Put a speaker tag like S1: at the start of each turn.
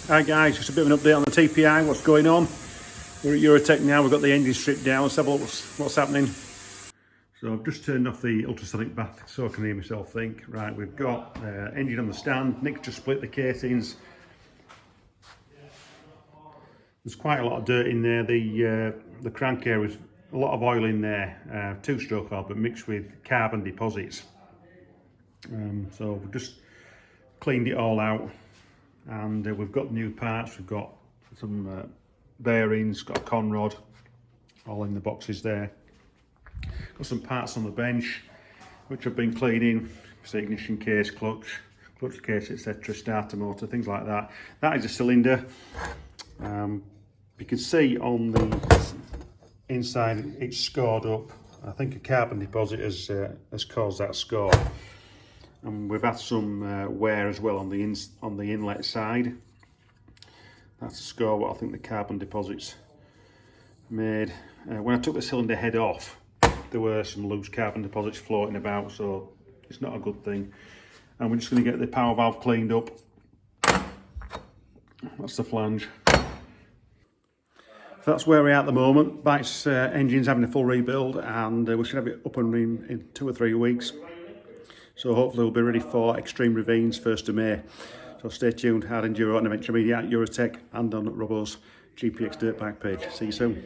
S1: Hi guys, just a bit of an update on the TPI, what's going on. We're at Eurotech now, we've got the engine stripped down, let's have a look what's happening. So I've just turned off the ultrasonic bath so I can hear myself think. Right, we've got engine on the stand, Nick's just split the casings. There's quite a lot of dirt in there, the crank area was a lot of oil in there, two-stroke oil but mixed with carbon deposits. So we've just cleaned it all out. And we've got new parts, we've got some bearings, got a conrod, all in the boxes there. Got some parts on the bench, which I've been cleaning, so ignition case, clutch case, etc., starter motor, things like that. That is a cylinder. You can see on the inside it's scored up. I think a carbon deposit has caused that score. And we've had some wear as well on the inlet side. That's the score what I think the carbon deposits made. When I took the cylinder head off, there were some loose carbon deposits floating about, so it's not a good thing. And we're just going to get the power valve cleaned up. That's the flange. So that's where we are at the moment. Bike's engine's having a full rebuild, and we should have it up and running in 2 or 3 weeks. So hopefully we'll be ready for Extreme Ravines 1st of May. So stay tuned, hard enduro and intermediate at Eurotech and on Robbo's GPX dirt bike page. See you soon.